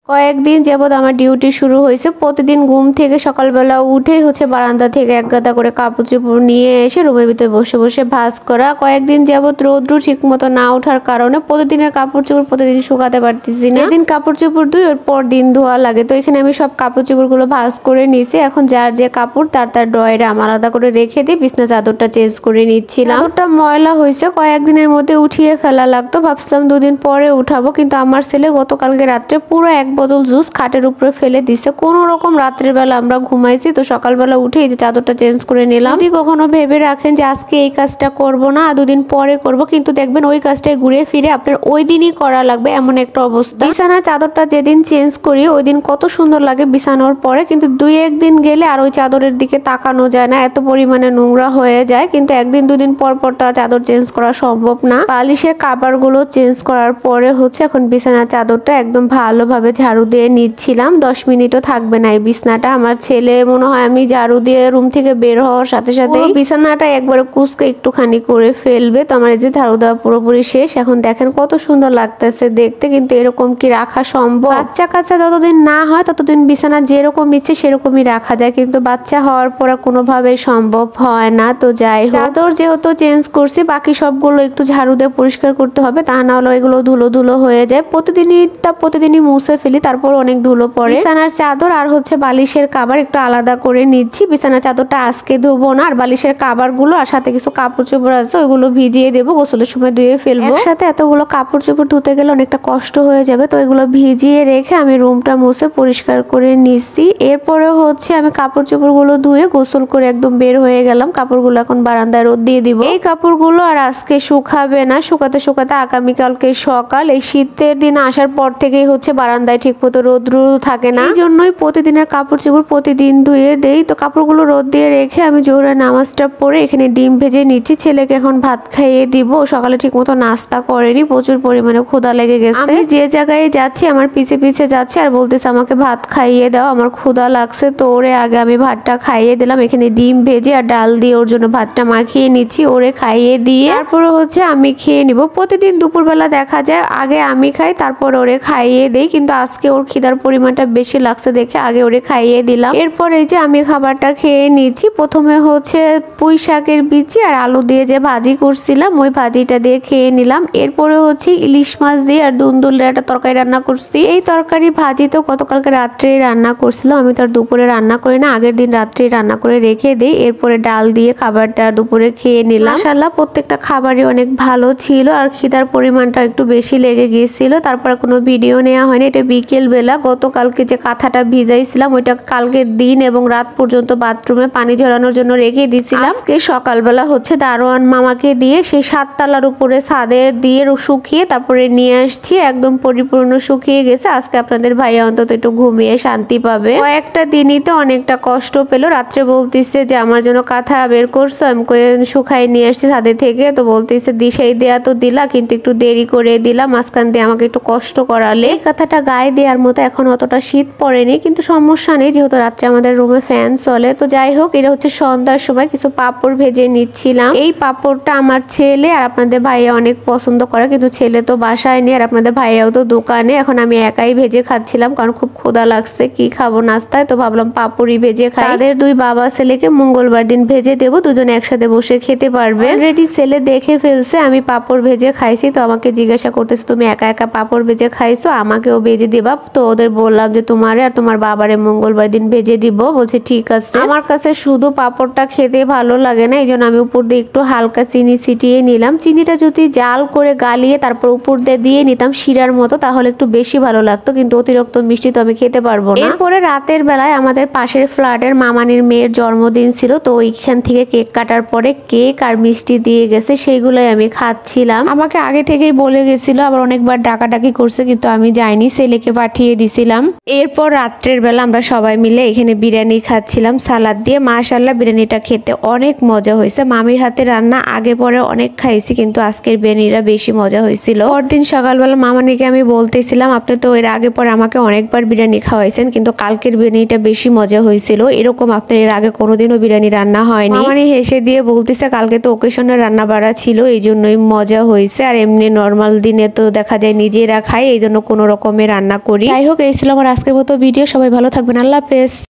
কয়েকদিন যাবৎ আমার ডিউটি শুরু হয়েছে। প্রতিদিন ঘুম থেকে সকালবেলা উঠেই বারান্দা থেকে এক গাদা করে কাপড় চোপড় নিয়ে এসে রুমের ভিতরে বসে বসে ভাঁজ করা। কয়েকদিন যাবৎ রৌদ্র ঠিক মতো না ওঠার কারণে প্রতিদিনের কাপড় চোপড় প্রতিদিন শুকাতে পারতেছি না। যেদিন কাপড় চোপড় ধুই ওর পর দিন ধোয়া লাগে। তো এখানে আমি সব কাপড় চোপড়গুলো ভাঁজ করে নিয়েছি। এখন যার যে কাপড় তার ড্রয়ারে আমার আলাদা করে রেখে দিয়ে বিছনা চাদরটা চেঞ্জ করে নিচ্ছিলাম। চাদরটা ময়লা হয়েছে, কয়েকদিনের মধ্যে উঠিয়ে ফেলা লাগতো। ভাবছিলাম দুদিন পরে উঠাবো, কিন্তু আমার ছেলে গতকালকে রাত্রে পুরো এক বোতল জুস খাটের উপরে ফেলে দিছে। কোনো রকম রাত্রের বেলা আমরা ঘুমাইছি, তো সকালবেলা উঠে এই যে চাদরটা চেঞ্জ করে নিলাম। যদি কখনো ভেবে রাখেন যে আজকে এই কাজটা করব না, দুদিন পরে করব, কিন্তু দেখবেন ওই কাজটাই ঘুরে ফিরে আপনার ওই দিনই করা লাগবে, এমন একটা অবস্থা। বিছানার চাদরটা যেদিন চেঞ্জ করি ওই দিন কত সুন্দর লাগে বিছানোর পরে, কিন্তু দুই একদিন গেলে আর ওই চাদরের দিকে তাকানো যায় না, এত পরিমাণে নোংরা হয়ে যায়। কিন্তু একদিন দুদিন পর পর তো আর চাদর চেঞ্জ করা সম্ভব না। বালিশের কাপড়গুলো চেঞ্জ করার পরে এখন বিছানার চাদরটা একদম ভালোভাবে ঝাড়ু দিয়ে নিচ্ছিলাম। 10 মিনিটও থাকবে না এই বিছানাটা। আমার ছেলে মনে হয় আমি ঝাড়ু দিয়ে রুম থেকে বের হওয়ার সাথে সাথে বিছানাটা একবারে কুচকে একটুখানি করে ফেলবে। তো আমার এই যে ঝাড়ু দেওয়া পুরোপুরি শেষ। এখন দেখেন কত সুন্দর লাগতেছে দেখতে, কিন্তু এরকম কি রাখা সম্ভব? বাচ্চা কাচ্চা যতদিন না হয় ততদিন বিছানা যেরকম ইচ্ছে সেরকমই রাখা যায়, কিন্তু বাচ্চা হওয়ার পর কোনোভাবেই সম্ভব হয় না। তো যাই হোক, চাদর যেহেতু চেঞ্জ করছি বাকি সবগুলো একটু ঝাড়ু দিয়ে পরিষ্কার করতে হবে, তা না হলে এগুলো ধুলো ধুলো হয়ে যায়। প্রতিদিনই মুছে ফেলি, তারপর অনেক ধুলো পড়ে। বিছানার চাদর আর বালিশের কাবার একটু আলাদা করে নিচ্ছি। বিছানার চাদরটা আজকে ধুবো না, আর বালিশের কাবার গুলো আর সাথে কিছু কাপড় চোপড় আছে ওইগুলো ভিজিয়ে দেবো, গোসলের সময় ধুয়ে ফেলবো। একসাথে এতগুলো কাপড় চোপড় ধুতে গেলে অনেকটা কষ্ট হয়ে যাবে, তো এগুলো ভিজিয়ে রেখে আমি রুমটা মুছে পরিষ্কার করে নিচ্ছি। এরপরে আমি কাপড় চোপড় গুলো ধুয়ে গোসল করে একদম বের হয়ে গেলাম। কাপড়গুলো এখন বারান্দায় রোদ দিয়ে দিব। এই কাপড়গুলো আর আজকে শুকাবে না, শুকাতে শুকাতে আগামীকালকে সকাল। এই শীতের দিন আসার পর থেকেই বারান্দায় ঠিক মতো রোদ্র থাকে না, এই জন্যই প্রতিদিনের কাপড় চোপড় প্রতিদিন ধুয়ে দেই। তো কাপড়গুলো রোদ দিয়ে রেখে আমি জোহরের নামাজটা পড়ে এখানে ডিম ভেজে নিচ্ছি। ছেলেকে এখন ভাত খাইয়ে দিব। সকালে ঠিক মতো নাস্তা করেনি, প্রচুর পরিমাণে ক্ষুধা লেগে গেছে। আমি যে জায়গায় যাচ্ছি আমার পিছে পিছে যাচ্ছে আর বলতেছে আমাকে ভাত খাইয়ে দাও, আমার ক্ষুধা লাগছে। তো ওরে আগে আমি ভাতটা খাইয়ে দিলাম। এখানে ডিম ভেজে আর ডাল দিয়ে ওর জন্য ভাতটা মাখিয়ে নিচ্ছি, ওরে খাইয়ে দিয়ে তারপরে আমি খেয়ে নিব। প্রতিদিন দুপুরবেলা দেখা যায় আগে আমি খাই তারপর ওরে খাইয়ে দেই, কিন্তু আজকে ওর খিদার পরিমাণটা বেশি লাগছে দেখে আগে ওরে খাইয়ে দিলাম। এরপর এই যে আমি খাবারটা খেয়ে নিচ্ছি। প্রথমে পুঁই শাকের বিচি আর আলু দিয়ে যে ভাজি করছিলাম ওই ভাজিটা দিয়ে খেয়ে নিলাম। এরপরে ইলিশ মাছ দিয়ে আর দুন্দুলের একটা তরকারি রান্না করছি। এই তরকারি ভাজি তো গতকালকে রাত্রে রান্না করছিলাম, আমি তো আর দুপুরে রান্না করি না, আগের দিন রাত্রে রান্না করে রেখে দিই। এরপরে ডাল দিয়ে খাবারটা দুপুরে খেয়ে নিলাম। মাশাআল্লাহ প্রত্যেকটা খাবারই অনেক ভালো ছিল আর খিদার পরিমাণটা একটু বেশি লেগে গিয়েছিল। তারপর কোনো ভিডিও নেওয়া হয়নি। এটা বিকেল বেলা, গতকালকে যে কাঁথাটা ভিজাইছিলাম ওইটা কালকের দিন এবং রাত পর্যন্ত বাথরুমে পানি ঝরানোর জন্য রেখে দিয়েছিলাম। আজকে সকালবেলা দারোয়ান মামাকে দিয়ে সেই 7 তলার উপরে ছাদে দিয়ে শুকিয়ে তারপরে নিয়ে আসছি, একদম পরিপূর্ণ শুকিয়ে গেছে। আজকে আপনাদের ভাইয়া অন্তত একটু ঘুমিয়ে শান্তি পাবে। কয়েকটা দিনই তো অনেকটা কষ্ট পেলো। রাত্রে বলতেছে যে আমার জন্য কাঁথা বের করছো, আমি শুকাই নিয়ে আসছি ছাদে থেকে। তো বলতেছে সেই দেয়া তো দিলা, কিন্তু একটু দেরি করে দিলাম, মাঝখান দিয়ে আমাকে একটু কষ্ট করালে। কাঁথাটা গায়ে দেওয়ার মতো এখন অতটা শীত পড়েনি, কিন্তু সমস্যা নেই যেহেতু রাত্রে আমাদের রুমে ফ্যান চলে। তো যাই হোক, এটা সন্ধ্যার সময় কিছু পাপড় ভেজে নিচ্ছিলাম। এই পাপড়টা আমার ছেলে আর আপনাদের ভাইয়া অনেক পছন্দ করে, কিন্তু ছেলে তো বাসায় নেই আর আপনাদের ভাইয়াও তো দোকানে। এখন আমি একাই ভেজে খাচ্ছিলাম কারণ খুব ক্ষুধা লাগছে, কি খাবো নাস্তায়, তো ভাবলাম পাপড়ই ভেজে খাই। তাদের 2 বাবা ছেলেকে মঙ্গলবার দিন ভেজে দেবো, দুজনে একসাথে বসে খেতে পারবে। অলরেডি ছেলে দেখে ফেলছে আমি পাপড় ভেজে খাইছি, তো আমাকে জিজ্ঞাসা করতেছে তুমি একা একা পাপড় ভেজে খাইছো, আমাকেও ভেজে দিবা? তো ওদের বললাম যে তোমারে আর তোমার বাবারে মঙ্গলবার দিন ভেজে দিব। বলছে ঠিক আছে। আমার কাছে শুধু পাপড়টা খেতে ভালো লাগে না, এই জন্য আমি উপর দিয়ে একটু হালকা চিনি ছিটিয়ে নিলাম। চিনিটা যদি জাল করে গালিয়ে তারপর উপর দিয়ে নিতাম শিরার মতো তাহলে একটু বেশি ভালো লাগতো, কিন্তু অতিরিক্ত মিষ্টি তো আমি খেতে পারবো না। এরপরে রাতের বেলায় আমাদের পাশের ফ্ল্যাটের মামানির মেয়ের জন্মদিন ছিল, তো ওইখান থেকে কেক কাটার পরে কেক আর মিষ্টি দিয়ে গেছে, সেইগুলোই আমি খাচ্ছিলাম। আমাকে আগে থেকেই বলে গেছিল, আবার অনেকবার ডাকাডাকি করছে, কিন্তু আমি যাইনি, ছেলেকে পাঠিয়ে দিছিলাম। এরপর রাত্রের বেলা আমরা সবাই মিলে এখানে বিরিয়ানি খাচ্ছিলাম সালাদ দিয়ে। মাশাআল্লাহ বিরিয়ানিটা খেতে অনেক মজা হয়েছে। মামির হাতে রান্না আগে পরে অনেক খাইছি, কিন্তু আজকের বিরিয়ানিটা বেশি মজা হয়েছিল। পরদিন সকালবেলা মামানিকে আমি বলতেছিলাম আপনি তো এর আগে পরে আমাকে অনেকবার বিরিয়ানি খাওয়াইছেন, কিন্তু কালকের বিরিয়ানিটা বেশি মজা হয়েছিল, এরকম আপনার এর আগে কোনোদিনও বিরিয়ানি রান্না হয়নি। মামানি হেসে দিয়ে বলতেছে কালকে তো ওকেশনের রান্না বাড়া ছিল এই জন্যই মজা হয়েছে, আর এমনি নর্মাল দিনে তো দেখা যায় নিজেরা খাই, এই জন্য কোনো রকমের রান্না করি। যাই হোক, এই ছিল আমার আজকের মতো ভিডিও। সবাই ভালো থাকবেন। আল্লাহ হাফেজ।